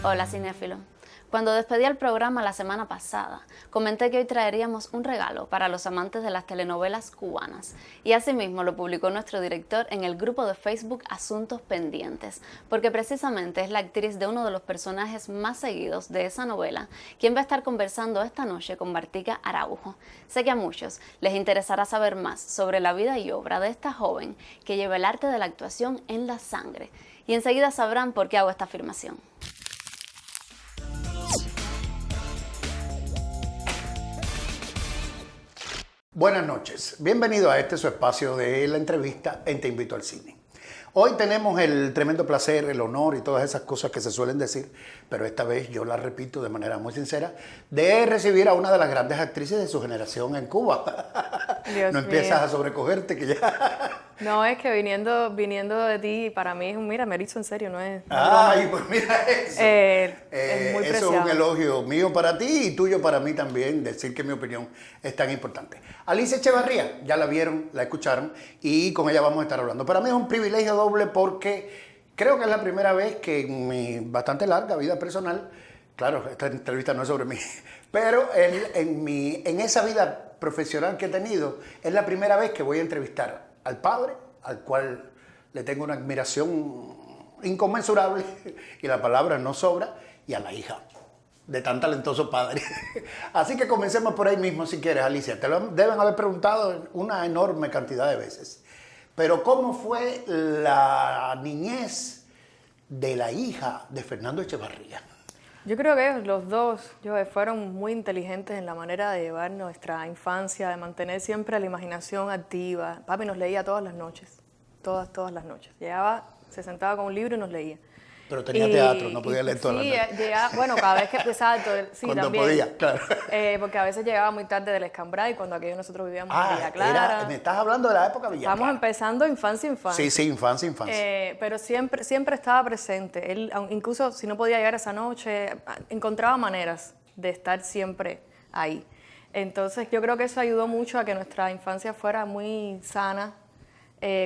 Hola cinéfilo. Cuando despedí el programa la semana pasada, comenté que hoy traeríamos un regalo para los amantes de las telenovelas cubanas y asimismo lo publicó nuestro director en el grupo de Facebook Asuntos Pendientes, porque precisamente es la actriz de uno de los personajes más seguidos de esa novela quien va a estar conversando esta noche con Martica Araujo. Sé que a muchos les interesará saber más sobre la vida y obra de esta joven que lleva el arte de la actuación en la sangre y enseguida sabrán por qué hago esta afirmación. Buenas noches, bienvenido a su espacio de la entrevista en Te Invito al Cine. Hoy tenemos el tremendo placer, el honor y todas esas cosas que se suelen decir, pero esta vez yo las repito de manera muy sincera, de recibir a una de las grandes actrices de su generación en Cuba. Dios no mío. empiezas a sobrecogerte que ya... No, es que viniendo de ti, para mí es un, mira, me erizo en serio, no es... Ay, pues mira eso. Es muy eso preciado. es un elogio mío para ti y tuyo para mí también, decir que mi opinión es tan importante. Alicia Echevarría, ya la vieron, la escucharon y con ella vamos a estar hablando. Para mí es un privilegio doble porque creo que es la primera vez que en mi bastante larga vida personal, claro, esta entrevista no es sobre mí, pero en esa vida profesional que he tenido, es la primera vez que voy a entrevistar al padre, al cual le tengo una admiración inconmensurable, y la palabra no sobra, y a la hija de tan talentoso padre. Así que comencemos por ahí mismo si quieres, Alicia. Te lo deben haber preguntado una enorme cantidad de veces. Pero ¿cómo fue la niñez de la hija de Fernando Echevarría? Yo creo que ellos, los dos, fueron muy inteligentes en la manera de llevar nuestra infancia, de mantener siempre la imaginación activa. Papi nos leía todas las noches, todas las noches. Llegaba, se sentaba con un libro y nos leía. Pero tenía teatro, no podía leer todas las noches. Sí, llegaba, bueno, cada vez que empezaba, sí, cuando también. podía, claro. Porque a veces llegaba muy tarde del Escambray, cuando aquello nosotros vivíamos en Villa Clara. Me estás hablando de la época Villa Clara. Estamos empezando infancia. Sí, infancia. Pero siempre estaba presente. Él, incluso si no podía llegar esa noche, encontraba maneras de estar siempre ahí. Entonces yo creo que eso ayudó mucho a que nuestra infancia fuera muy sana,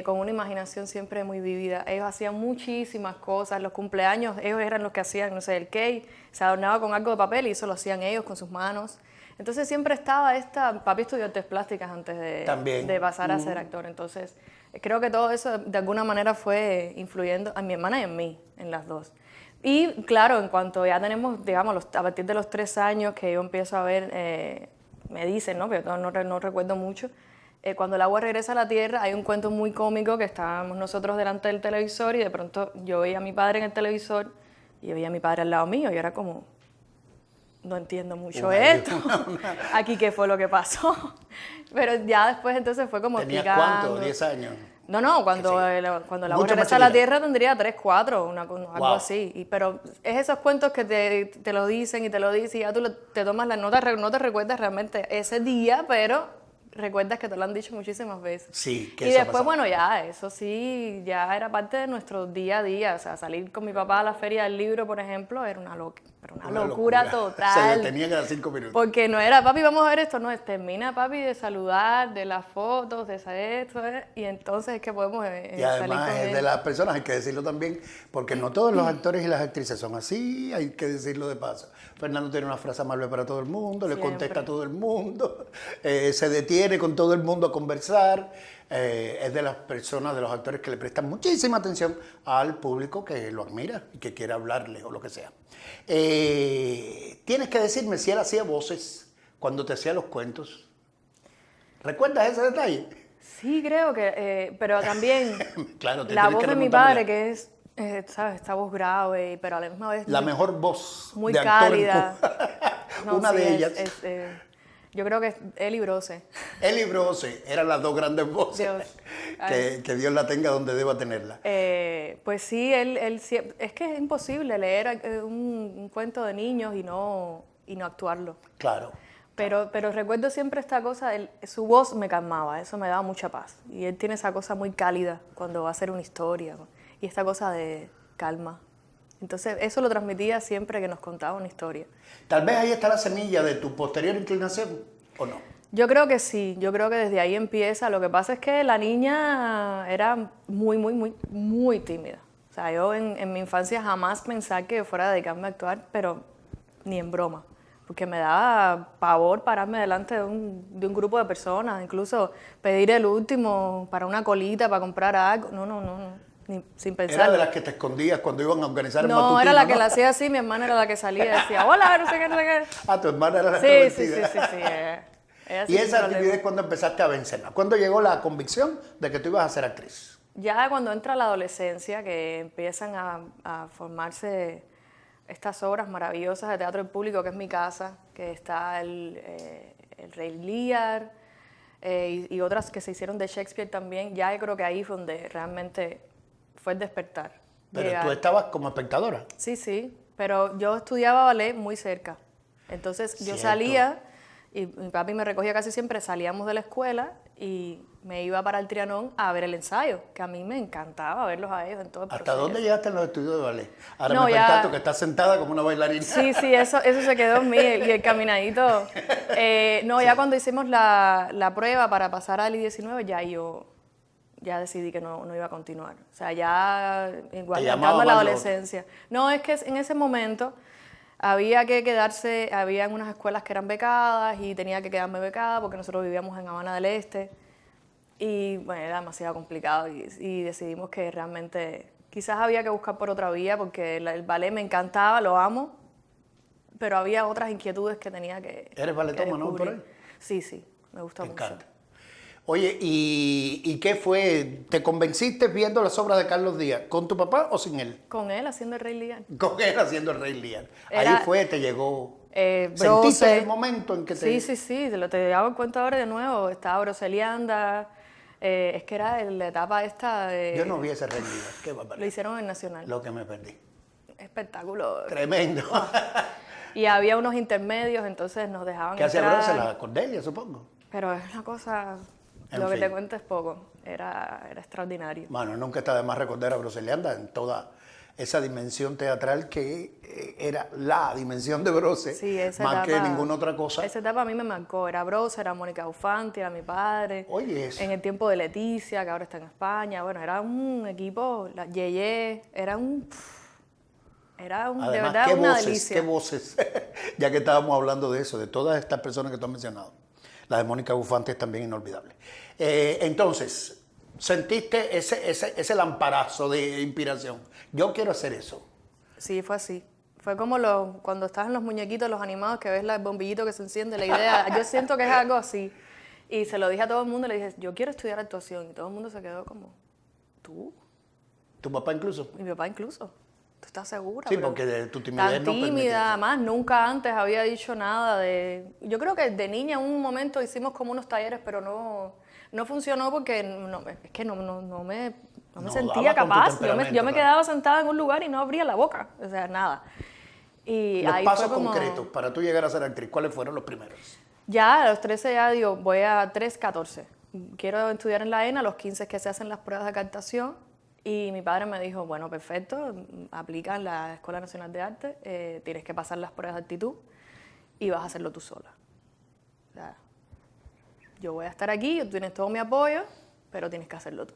con una imaginación siempre muy vívida. Ellos hacían muchísimas cosas. Los cumpleaños, ellos eran los que hacían, no sé, el cake, se adornaba con algo de papel y eso lo hacían ellos con sus manos. Entonces siempre estaba papi estudió artes plásticas antes de pasar a ser actor. Entonces creo que todo eso de alguna manera fue influyendo a mi hermana y en mí, en las dos. Y claro, en cuanto ya tenemos, digamos, a partir de los 3 años que yo empiezo a ver, me dicen, ¿no? Pero no recuerdo mucho, cuando el agua regresa a la tierra, hay un cuento muy cómico que estábamos nosotros delante del televisor y de pronto yo veía a mi padre en el televisor y yo veía a mi padre al lado mío y era como, no entiendo mucho esto. Aquí, ¿qué fue lo que pasó? Pero ya después entonces fue como ¿Tenías explicando. cuánto? ¿10 años? No, cuando el agua regresa a la tierra tendría 3, 4, algo así. Pero es esos cuentos que te lo dicen y ya tú te tomas la nota, no te recuerdas realmente ese día, pero recuerdas que te lo han dicho muchísimas veces. Sí, que y eso después, pasaba. bueno, ya, eso sí, ya era parte de nuestro día a día. O sea, salir con mi papá a la feria del libro, por ejemplo, era una locura total. Se detenía cada 5 minutos. Porque no era, papi, vamos a ver esto, no, es termina, papi, de saludar, de las fotos, de hacer esto, y entonces es que podemos Y salir además con es él. de las personas, hay que decirlo también, porque no todos los actores y las actrices son así, hay que decirlo de paso. Fernando tiene una frase amable para todo el mundo, le Siempre. contesta a todo el mundo, se detiene con todo el mundo a conversar. Es de las personas, de los actores que le prestan muchísima atención al público que lo admira y que quiere hablarle o lo que sea. Tienes que decirme si él hacía voces cuando te hacía los cuentos. ¿Recuerdas ese detalle? Sí, creo que, pero también Claro, te la tienes voz que de mi remontar padre, allá. que es, ¿sabes? Esta voz grave, pero a la misma vez La mejor voz muy de actor en cálida. No, Una sí, de ellas. Yo creo que es Eli Brose. Eli Brose, eran las dos grandes voces. Dios. Que Dios la tenga donde deba tenerla. Pues sí, es que es imposible leer un cuento de niños y no actuarlo. Claro. Pero recuerdo siempre esta cosa, su voz me calmaba, eso me daba mucha paz. Y él tiene esa cosa muy cálida cuando va a hacer una historia, y esta cosa de calma. Entonces eso lo transmitía siempre que nos contaba una historia. Tal vez ahí está la semilla de tu posterior inclinación, ¿o no? Yo creo que sí, yo creo que desde ahí empieza. Lo que pasa es que la niña era muy, muy, muy, muy tímida. O sea, yo en mi infancia jamás pensé que fuera a dedicarme a actuar, pero ni en broma. Porque me daba pavor pararme delante de un grupo de personas, incluso pedir el último para una colita, para comprar algo. No, ni, sin pensar. Era de las que te escondías cuando iban a organizar el No, matutino, era la que ¿no? la hacía así, mi hermana era la que salía y decía, hola, no sé qué, no sé qué. Ah, tu hermana era la Sí. extrovertida. Ella Y sí, esa sin problema. timidez, ¿cuándo empezaste a vencerla? ¿Cuándo llegó la convicción de que tú ibas a ser actriz? Ya cuando entra la adolescencia, que empiezan a formarse estas obras maravillosas de teatro en público, que es mi casa, que está el Rey Lear y otras que se hicieron de Shakespeare también, ya creo que ahí fue donde realmente fue el despertar. Pero Llegar. tú estabas como espectadora. Sí, pero yo estudiaba ballet muy cerca. Entonces yo Cierto. salía y mi papi me recogía casi siempre, salíamos de la escuela y me iba para el Trianón a ver el ensayo, que a mí me encantaba verlos a ellos en todo el ¿Hasta proceso. dónde llegaste en los estudios de ballet? Ahora No, me ya- percato que estás sentada como una bailarina. Sí, eso se quedó en mí y el caminadito. Ya cuando hicimos la prueba para pasar al I-19, ya decidí que no iba a continuar. O sea, ya igual Te entrando llamaba a la más lo adolescencia. No, es que en ese momento había que quedarse, había unas escuelas que eran becadas y tenía que quedarme becada porque nosotros vivíamos en Habana del Este. Y bueno, era demasiado complicado y decidimos que realmente quizás había que buscar por otra vía porque el ballet me encantaba, lo amo, pero había otras inquietudes que tenía que ¿Eres balletómano, no, por descubrir. Sí, me gusta Me mucho. encanta. Oye, ¿y qué fue? ¿Te convenciste viendo las obras de Carlos Díaz? ¿Con tu papá o sin él? Con él haciendo el Rey Lear. Con él haciendo el Rey Lear. Era- Ahí fue, te llegó. ¿Sentiste Brose. el momento en que te...? Sí, te hago el cuento ahora de nuevo. Estaba Broselianda, es que era la etapa esta de... Yo no vi ese Rey Lear. Qué Lo barbaridad. hicieron en Nacional. Lo que me perdí. Espectáculo. Tremendo. Y había unos intermedios, entonces nos dejaban ¿Qué hacía entrar. Brose? La Cordelia, supongo. Pero es una cosa, En lo que fin. te cuento es poco, era extraordinario. Bueno, nunca está de más recordar a Broselianda en toda esa dimensión teatral que era la dimensión de Brose, Sí, esa más que etapa- ninguna otra cosa. Esa etapa a mí me marcó, era Brose, era Mónica Bufanti, era mi padre. Oye, eso. En el tiempo de Leticia, que ahora está en España, bueno, era un equipo, la Yeye, era de Además, verdad qué una voces, delicia. qué voces, ya que estábamos hablando de eso, de todas estas personas que tú has mencionado. La de Mónica Bufanti es también inolvidable. Entonces, ¿sentiste ese lamparazo de inspiración? Yo quiero hacer eso. Sí, fue así. Fue como cuando estás en los muñequitos, los animados, que ves el bombillito que se enciende, la idea. Yo siento que es algo así. Y se lo dije a todo el mundo, le dije, yo quiero estudiar actuación. Y todo el mundo se quedó como, ¿tú? ¿Tu papá incluso? Mi papá incluso. ¿Tú estás segura? Sí, Pero porque tu timidez tan no permite eso. tímida, además, nunca antes había dicho nada de... Yo creo que de niña en un momento hicimos como unos talleres, pero no funcionó porque es que no me No sentía daba con tu capaz. Yo me temperamento, claro. quedaba sentada en un lugar y no abría la boca, o sea, nada. Y Los ahí pasos fue como... concretos para tú llegar a ser actriz, ¿cuáles fueron los primeros? Ya a los 13 ya digo, voy a 14. Quiero estudiar en la ENA, a los 15 es que se hacen las pruebas de captación. Y mi padre me dijo, bueno, perfecto, aplica en la Escuela Nacional de Arte, tienes que pasar las pruebas de actitud y vas a hacerlo tú sola. O sea, yo voy a estar aquí, tú tienes todo mi apoyo, pero tienes que hacerlo tú.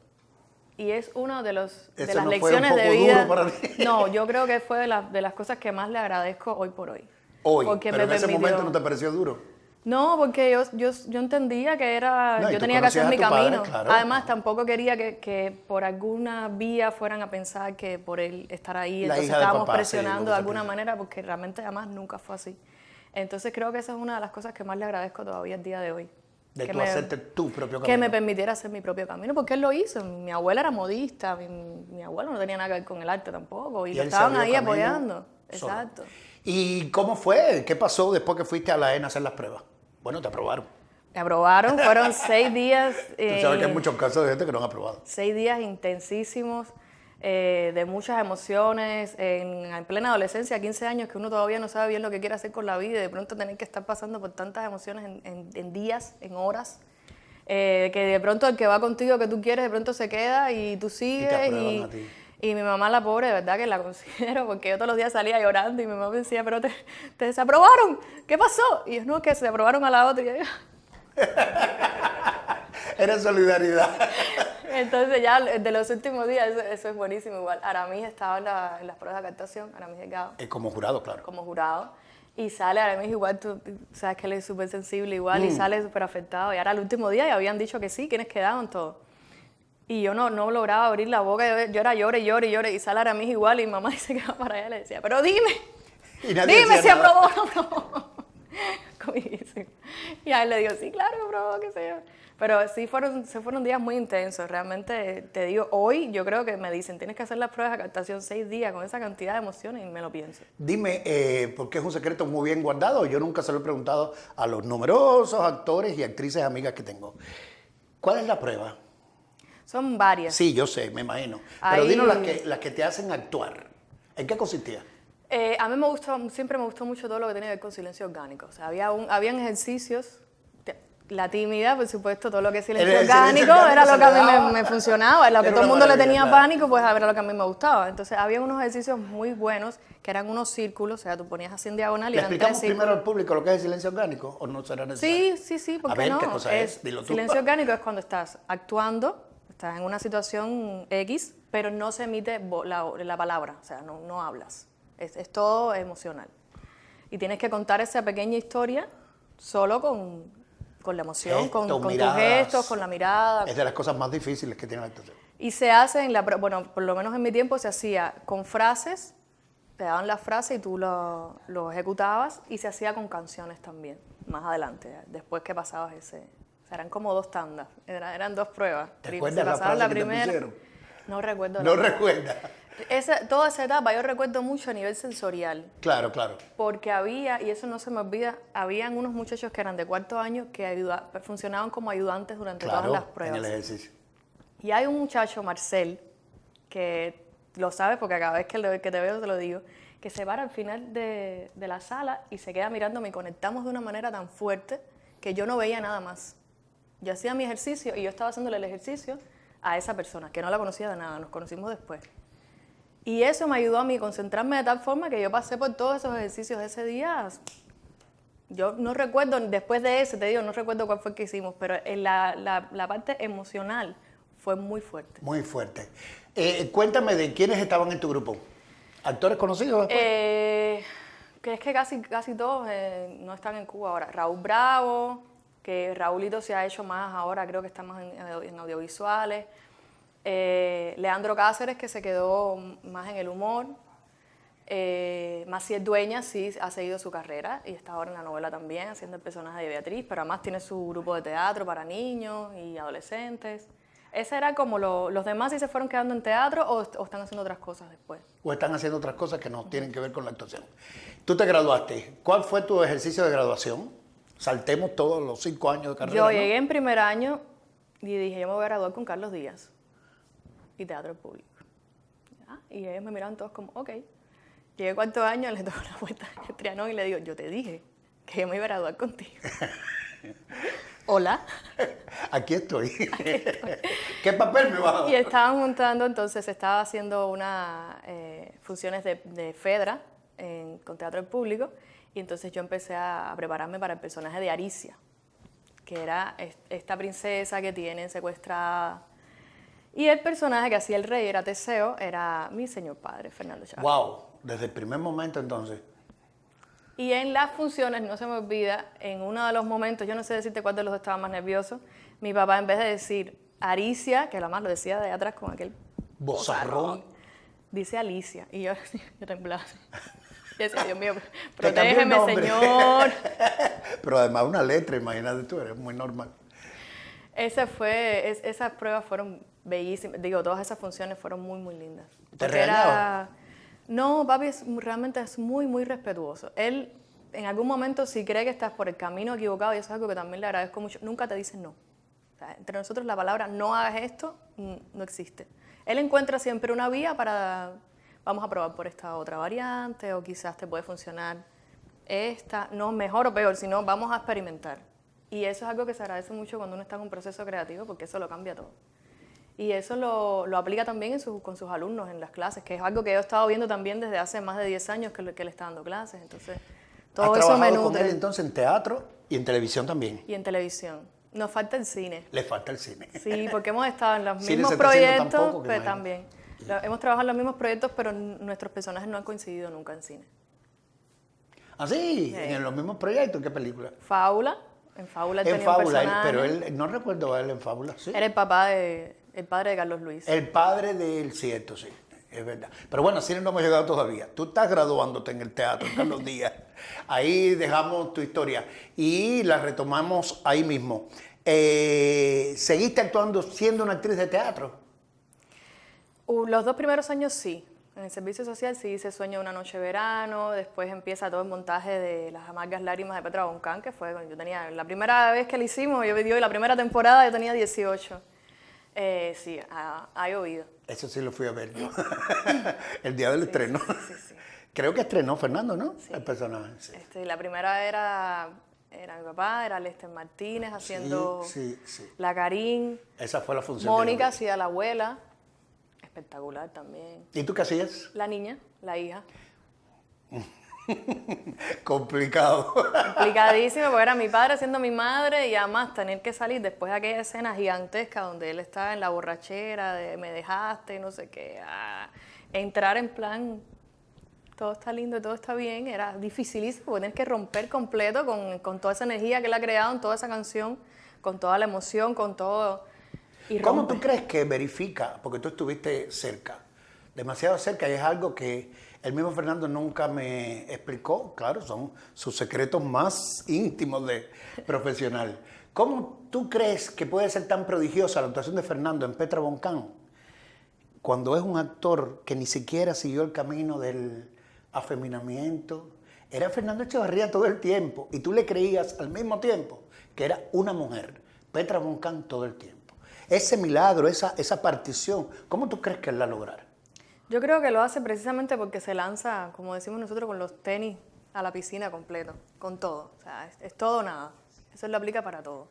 Y es una de las lecciones de vida. Duro para ti. No, yo creo que fue de las cosas que más le agradezco hoy por hoy. Hoy, Porque pero en ese permitió- momento no te pareció duro. No, porque yo entendía que era, No, y yo tú tenía que hacer conocías mi a tu padre, camino. claro. Además, tampoco quería que por alguna vía fueran a pensar que por él estar ahí, La entonces hija de estábamos papá, sí, presionando lo que de se alguna piensa. manera, porque realmente además nunca fue así. Entonces creo que esa es una de las cosas que más le agradezco todavía el día de hoy. De que tú hacerte tu propio Que me camino. permitiera hacer mi propio camino, porque él lo hizo. Mi abuela era modista, mi abuelo no tenía nada que ver con el arte tampoco, y lo él se estaban abrió ahí camino apoyando. solo. Exacto. ¿Y cómo fue? ¿Qué pasó después que fuiste a la ENA a hacer las pruebas? Bueno, te aprobaron. Me aprobaron, fueron 6 días. Tú sabes que hay muchos casos de gente que no han aprobado. 6 días intensísimos, de muchas emociones, en plena adolescencia, 15 años, que uno todavía no sabe bien lo que quiere hacer con la vida y de pronto tener que estar pasando por tantas emociones en días, en horas, que de pronto el que va contigo, que tú quieres, de pronto se queda y tú sigues. aprueban a ti. Y mi mamá, la pobre, de verdad que la considero, porque yo todos los días salía llorando y mi mamá me decía, pero te desaprobaron, ¿qué pasó? Y yo, no, que se aprobaron a la otra. Y yo, Era solidaridad. entonces ya de los últimos días, eso es buenísimo igual. Aramis estaba en las pruebas de captación, Aramis Delgado, Como jurado, claro. como jurado. Y sale Aramis igual, tú sabes que él es súper sensible igual y sale súper afectado. Y ahora el último día y habían dicho que sí, ¿quiénes quedaban todos? Y yo no lograba abrir la boca, yo era llore y sale Aramis igual y mi mamá dice que va para allá y le decía, pero dime, Y nadie dime decía si nada. aprobó o no aprobó. Comidísimo. Y a él le digo, sí, claro que aprobó, qué sé yo. Pero sí se fueron días muy intensos. Realmente, te digo, hoy yo creo que me dicen, tienes que hacer las pruebas de captación 6 días con esa cantidad de emociones y me lo pienso. Dime, porque es un secreto muy bien guardado. Yo nunca se lo he preguntado a los numerosos actores y actrices amigas que tengo. ¿Cuál es la prueba? Son varias. Sí, yo sé, me imagino. Pero Ahí- dinos las que te hacen actuar. ¿En qué consistía? A mí siempre me gustó mucho todo lo que tenía que ver con silencio orgánico. O sea, habían ejercicios, la timidez, por supuesto, todo lo que es silencio El silencio orgánico orgánico era lo se que a te mí daba. me funcionaba, lo que Era todo el una mundo le maravilla, tenía claro. pánico, pues era lo que a mí me gustaba. Entonces, había unos ejercicios muy buenos que eran unos círculos, o sea, tú ponías así en diagonal y ¿Le eran 3 explicamos círculos. primero al público lo que es el silencio orgánico o no será necesario? Sí, ¿por A qué ver, no? ¿qué cosa es? Dilo tú. Silencio orgánico es cuando estás actuando, estás en una situación X, pero no se emite la palabra, o sea, no hablas. Es todo emocional. Y tienes que contar esa pequeña historia solo con la emoción, con tus miradas. gestos, con la mirada. Es de las cosas más difíciles que tiene la actuación. Y se hace bueno, por lo menos en mi tiempo se hacía con frases, te daban las frases y tú lo ejecutabas, y se hacía con canciones también, más adelante, después que pasabas ese. O sea, eran como 2 tandas, eran 2 pruebas. ¿Te Se acuerdas la pasaba frase que te pusieron? No recuerdo. No la- recuerda. Toda esa etapa yo recuerdo mucho a nivel sensorial, Claro, claro. porque había, y eso no se me olvida, habían unos muchachos que eran de 4º año que funcionaban como ayudantes durante Claro, todas las en pruebas. el ejercicio. Y hay un muchacho, Marcel, que lo sabe porque cada vez que te veo te lo digo, que se para al final de la sala y se queda mirándome y conectamos de una manera tan fuerte que yo no veía nada más. Yo hacía mi ejercicio y yo estaba haciéndole el ejercicio a esa persona, que no la conocía de nada, nos conocimos después. Y eso me ayudó a mí a concentrarme de tal forma que yo pasé por todos esos ejercicios ese día. Yo no recuerdo, después de ese, te digo, no recuerdo cuál fue el que hicimos, pero en la parte emocional fue muy fuerte. Muy fuerte. Cuéntame de quiénes estaban en tu grupo. ¿Actores conocidos después? Que es que casi todos no están en Cuba ahora. Raúl Bravo, que Raúlito se ha hecho más ahora, creo que está más en audiovisuales. Leandro Cáceres, que se quedó más en el humor. Maciel Dueñas sí ha seguido su carrera y está ahora en la novela también, haciendo el personaje de Beatriz, pero además tiene su grupo de teatro para niños y adolescentes. Ese era como los demás, si se fueron quedando en teatro o están haciendo otras cosas después. ¿O están haciendo otras cosas que no tienen que ver con la actuación? Tú te graduaste. ¿Cuál fue tu ejercicio de graduación? Saltemos todos los 5 años de carrera. Yo ¿no? llegué en primer año y dije, yo me voy a graduar con Carlos Díaz y teatro público. ¿Ya? Y ellos me miraban todos como, ok. Llegué 4º año, le toco la puerta de Trianón y le digo, yo te dije que yo me iba a graduar contigo. Hola. Aquí estoy. ¿Qué papel me vas a dar? Y estaban montando, entonces estaba haciendo unas funciones de Fedra con teatro del público, y entonces yo empecé a prepararme para el personaje de Aricia, que era esta princesa que tienen secuestrada. Y el personaje que hacía el rey era Teseo, era mi señor padre, Fernando Chávez. Wow, desde el primer momento entonces. Y en las funciones, no se me olvida, en uno de los momentos, yo no sé decirte cuál de los dos estaba más nervioso, mi papá en vez de decir Aricia, que además lo decía de atrás con aquel Bozarrón. dice Alicia. Y yo temblaba así. Y decía, Dios mío, Te cambió el protégeme, nombre. Señor. Pero además una letra, imagínate tú, eres muy normal. Esas pruebas fueron bellísimas. Digo, todas esas funciones fueron muy, muy lindas. ¿Te Porque regañaba? No, papi realmente es muy, muy respetuoso. Él, en algún momento, si cree que estás por el camino equivocado, y eso es algo que también le agradezco mucho, nunca te dice no. O sea, entre nosotros la palabra no hagas esto no existe. Él encuentra siempre una vía para, vamos a probar por esta otra variante, o quizás te puede funcionar esta, no mejor o peor, sino vamos a experimentar. Y eso es algo que se agradece mucho cuando uno está en un proceso creativo, porque eso lo cambia todo. Y eso lo aplica también con sus alumnos en las clases, que es algo que yo he estado viendo también desde hace más de 10 años que él está dando clases. Entonces, todo ¿Has eso me trabajado con nutre. él entonces en teatro y en televisión también? Y en televisión. Nos falta el cine. Le falta el cine. Sí, porque hemos estado en los Cine mismos se está haciendo tan proyectos, poco que pero imagínate. también. Hemos trabajado en los mismos proyectos, pero nuestros personajes no han coincidido nunca en cine. ¿Ah, sí? ¿En los mismos proyectos? ¿Qué película? Fábula. En Fábula él En tenía un Fábula, personaje. pero él, no recuerdo a él en Fábula, sí. Era el padre de Carlos Luis. El padre del cierto, sí, es verdad. Pero bueno, cine no hemos llegado todavía. Tú estás graduándote en el teatro, Carlos Díaz. Ahí dejamos tu historia y la retomamos ahí mismo. ¿Seguiste actuando siendo una actriz de teatro? Los 2 primeros años sí. En el servicio social sí hice Sueño de una noche de verano, después empieza todo el montaje de Las amargas lágrimas de Petra Boncán, que fue cuando yo tenía, la primera vez que lo hicimos, la primera temporada yo tenía 18. Sí, ha llovido. Eso sí lo fui a ver yo. El día del estreno. Sí. Creo que estrenó Fernando, ¿no? Sí. El personaje. Sí. La primera era mi papá, era Lester Martínez haciendo sí. la Karin, Esa fue la función. Mónica hacía la abuela, espectacular también. ¿Y tú qué hacías? La niña, la hija. Complicado. Complicadísimo, porque era mi padre siendo mi madre y además tener que salir después de aquella escena gigantesca donde él estaba en la borrachera de me dejaste y no sé qué, entrar en plan, todo está lindo, todo está bien, era dificilísimo, tener que romper completo con toda esa energía que él ha creado en toda esa canción, con toda la emoción, con todo. Y ¿Cómo rompe. tú crees que verifica? Porque tú estuviste cerca, demasiado cerca, y es algo que el mismo Fernando nunca me explicó. Claro, son sus secretos más íntimos de profesional. ¿Cómo tú crees que puede ser tan prodigiosa la actuación de Fernando en Petra Boncán cuando es un actor que ni siquiera siguió el camino del afeminamiento? Era Fernando Echevarría todo el tiempo y tú le creías al mismo tiempo que era una mujer, Petra Boncán todo el tiempo. Ese milagro, esa partición, ¿cómo tú crees que él la logrará? Yo creo que lo hace precisamente porque se lanza, como decimos nosotros, con los tenis a la piscina completo, con todo. O sea, es todo o nada. Eso lo aplica para todo.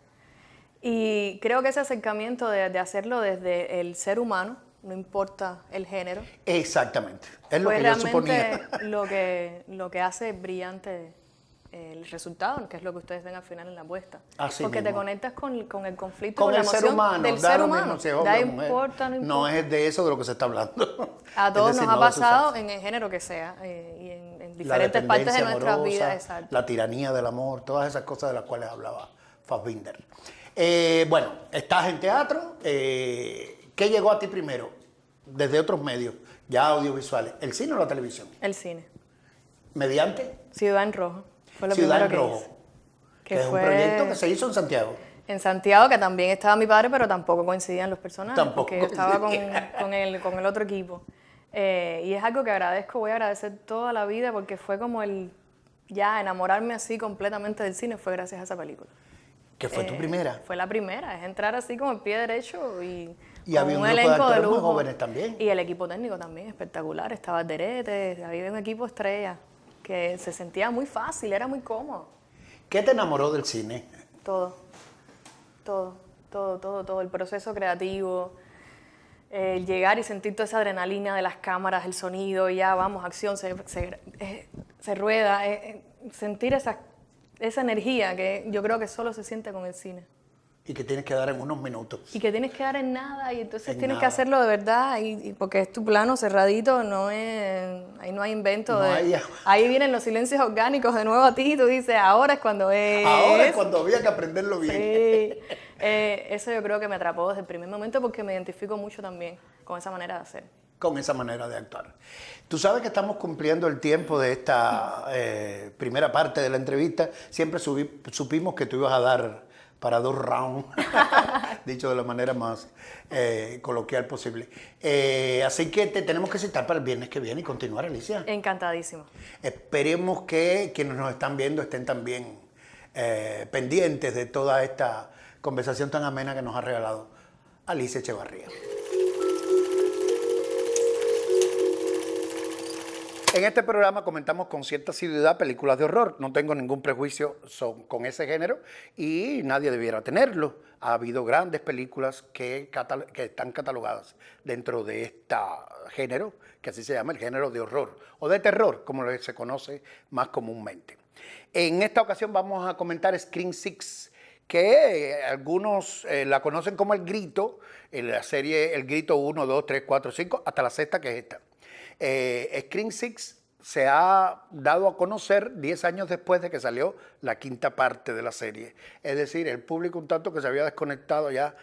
Y creo que ese acercamiento de hacerlo desde el ser humano, no importa el género, Exactamente, es lo fue que yo realmente suponía. lo que hace brillante el resultado, que es lo que ustedes ven al final en la apuesta. Así porque mismo. te conectas con el conflicto, Con con la el ser emoción humano, del da ser lo humano. mismo si es hombre o mujer. Importa, no importa. No es de eso de lo que se está hablando. A todos Es decir, nos ha no de su pasado sexo. en el género que sea y en La diferentes partes de dependencia nuestras amorosa, vidas. Exacto. la tiranía del amor, todas esas cosas de las cuales hablaba Fassbinder. Bueno, estás en teatro. ¿Qué llegó a ti primero? Desde otros medios, ya audiovisuales. ¿El cine o la televisión? El cine. ¿Mediante? Ciudad en Rojo. Fue lo Ciudad en primero que Rojo. hice. Que es un fue proyecto que se hizo en Santiago. en Santiago, que también estaba mi padre, pero tampoco coincidían los personajes. Tampoco porque yo estaba coincidían. con el otro equipo. Y es algo que agradezco, voy a agradecer toda la vida, porque fue como ya enamorarme así completamente del cine, fue gracias a esa película. ¿Que fue tu primera? Fue la primera, es entrar así con el pie derecho y Y había con un grupo de actores muy lujo. jóvenes también. Y el equipo técnico también, espectacular. Estaba Derete, había un equipo estrella que se sentía muy fácil, era muy cómodo. ¿Qué te enamoró del cine? Todo, todo. El proceso creativo, el llegar y sentir toda esa adrenalina de las cámaras, el sonido, y ya vamos, acción, se rueda. Sentir esa energía que yo creo que solo se siente con el cine. Y que tienes que dar en unos minutos. Y que tienes que dar en nada, y entonces En tienes nada. que hacerlo de verdad, y porque es tu plano cerradito, ahí no hay invento. No hay- Ahí vienen los silencios orgánicos de nuevo a ti, y tú dices, ahora es cuando es. Ahora es cuando había que aprenderlo bien. Sí. Eso yo creo que me atrapó desde el primer momento porque me identifico mucho también con esa manera de hacer. Con esa manera de actuar. Tú sabes que estamos cumpliendo el tiempo de esta primera parte de la entrevista. Siempre supimos que tú ibas a dar para 2 rounds, dicho de la manera más coloquial posible. Así que te tenemos que citar para el viernes que viene y continuar, Alicia. Encantadísimo. Esperemos que quienes nos están viendo estén también pendientes de toda esta conversación tan amena que nos ha regalado Alicia Echevarría. En este programa comentamos con cierta asiduidad películas de horror. No tengo ningún prejuicio con ese género y nadie debiera tenerlo. Ha habido grandes películas que están catalogadas dentro de este género, que así se llama el género de horror o de terror, como se conoce más comúnmente. En esta ocasión vamos a comentar Scream 6, que algunos la conocen como El Grito, en la serie El Grito 1, 2, 3, 4, 5, hasta la sexta, que es esta. Scream 6 se ha dado a conocer 10 años después de que salió la quinta parte de la serie. Es decir, el público un tanto que se había desconectado ya,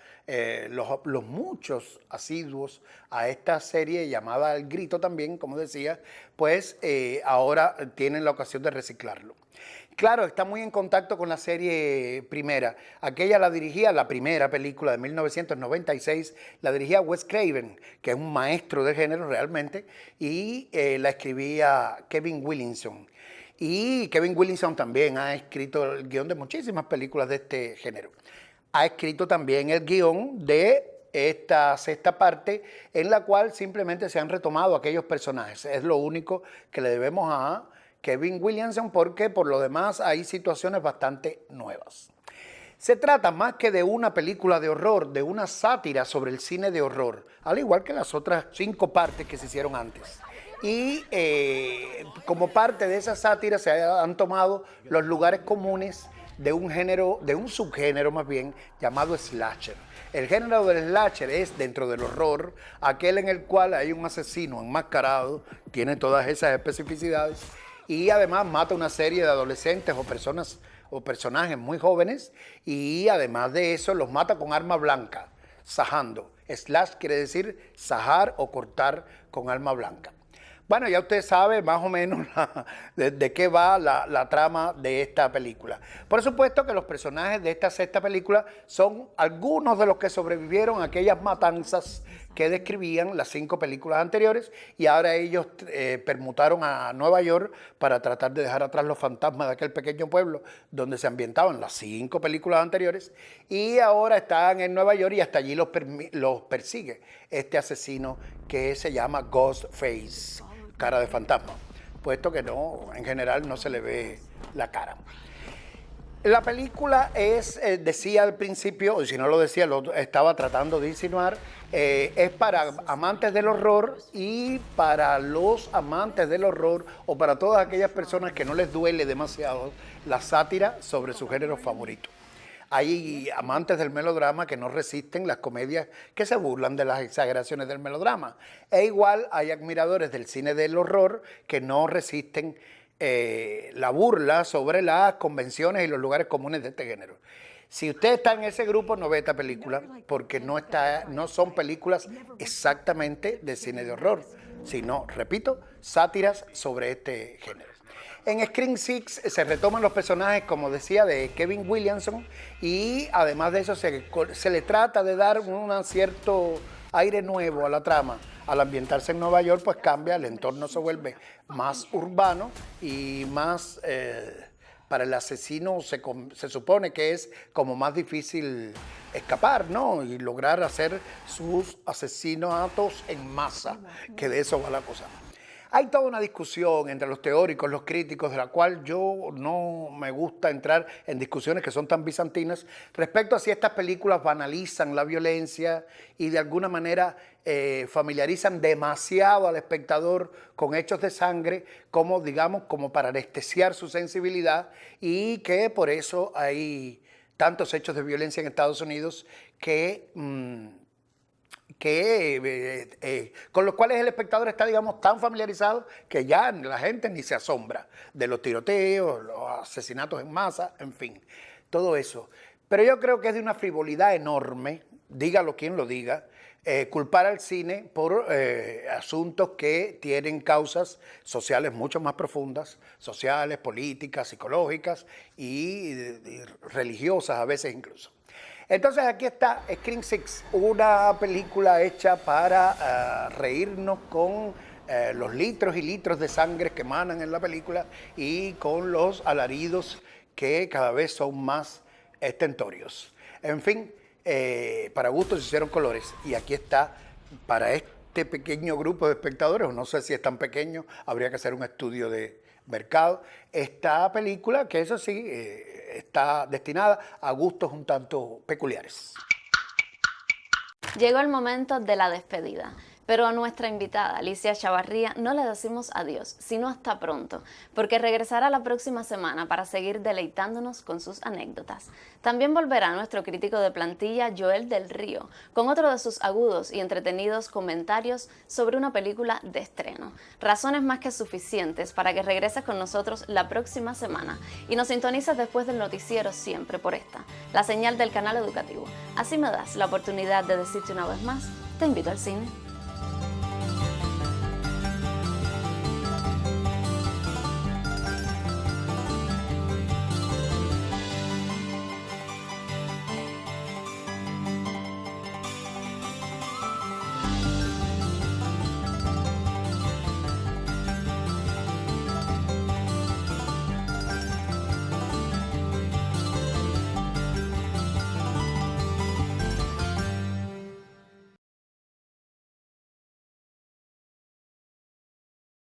los muchos asiduos a esta serie llamada El Grito también, como decía, pues ahora tienen la ocasión de reciclarlo. Claro, está muy en contacto con la serie primera. Aquella la dirigía, la primera película de 1996, la dirigía Wes Craven, que es un maestro del género realmente, y la escribía Kevin Williamson. Y Kevin Williamson también ha escrito el guión de muchísimas películas de este género. Ha escrito también el guión de esta sexta parte, en la cual simplemente se han retomado aquellos personajes. Es lo único que le debemos a Kevin Williamson, porque por lo demás hay situaciones bastante nuevas. Se trata más que de una película de horror, de una sátira sobre el cine de horror, al igual que las otras 5 partes que se hicieron antes. Y como parte de esa sátira se han tomado los lugares comunes de un género, de un subgénero más bien, llamado slasher. El género del slasher es, dentro del horror, aquel en el cual hay un asesino enmascarado, tiene todas esas especificidades, y además mata una serie de adolescentes o personas o personajes muy jóvenes, y además de eso los mata con arma blanca, sajando. Slash quiere decir sajar o cortar con arma blanca. Bueno, ya usted sabe más o menos de qué va la trama de esta película. Por supuesto que los personajes de esta sexta película son algunos de los que sobrevivieron a aquellas matanzas que describían las 5 películas anteriores, y ahora ellos permutaron a Nueva York para tratar de dejar atrás los fantasmas de aquel pequeño pueblo donde se ambientaban las 5 películas anteriores, y ahora están en Nueva York y hasta allí los persigue este asesino que se llama Ghostface, cara de fantasma, puesto que no, en general no se le ve la cara. La película es, decía al principio, y si no lo decía, lo estaba tratando de insinuar, es para amantes del horror y para los amantes del horror o para todas aquellas personas que no les duele demasiado la sátira sobre su género favorito. Hay amantes del melodrama que no resisten las comedias que se burlan de las exageraciones del melodrama. E igual hay admiradores del cine del horror que no resisten la burla sobre las convenciones y los lugares comunes de este género. Si usted está en ese grupo, no ve esta película, porque no son películas exactamente de cine de horror, sino, repito, sátiras sobre este género. En Scream 6 se retoman los personajes, como decía, de Kevin Williamson, y además de eso se le trata de dar un cierto aire nuevo a la trama. Al ambientarse en Nueva York, pues cambia, el entorno se vuelve más urbano y más, para el asesino se supone que es como más difícil escapar, ¿no? Y lograr hacer sus asesinatos en masa, que de eso va la cosa. Hay toda una discusión entre los teóricos, los críticos, de la cual yo no me gusta entrar en discusiones que son tan bizantinas respecto a si estas películas banalizan la violencia y de alguna manera familiarizan demasiado al espectador con hechos de sangre como, digamos, como para anestesiar su sensibilidad, y que por eso hay tantos hechos de violencia en Estados Unidos con los cuales el espectador está, digamos, tan familiarizado que ya la gente ni se asombra de los tiroteos, los asesinatos en masa, en fin, todo eso. Pero yo creo que es de una frivolidad enorme, dígalo quien lo diga, culpar al cine por asuntos que tienen causas sociales mucho más profundas, sociales, políticas, psicológicas y religiosas a veces incluso. Entonces aquí está Scream Six, una película hecha para reírnos con los litros y litros de sangre que emanan en la película y con los alaridos que cada vez son más estentorios. En fin, para gustos se hicieron colores, y aquí está para este pequeño grupo de espectadores, o no sé si es tan pequeño, habría que hacer un estudio de mercado, esta película que eso sí está destinada a gustos un tanto peculiares. Llegó el momento de la despedida, pero a nuestra invitada Alicia Chavarría no le decimos adiós, sino hasta pronto, porque regresará la próxima semana para seguir deleitándonos con sus anécdotas. También volverá nuestro crítico de plantilla Joel del Río, con otro de sus agudos y entretenidos comentarios sobre una película de estreno. Razones más que suficientes para que regreses con nosotros la próxima semana y nos sintonices después del noticiero siempre por esta, la señal del canal educativo. Así me das la oportunidad de decirte una vez más, te invito al cine.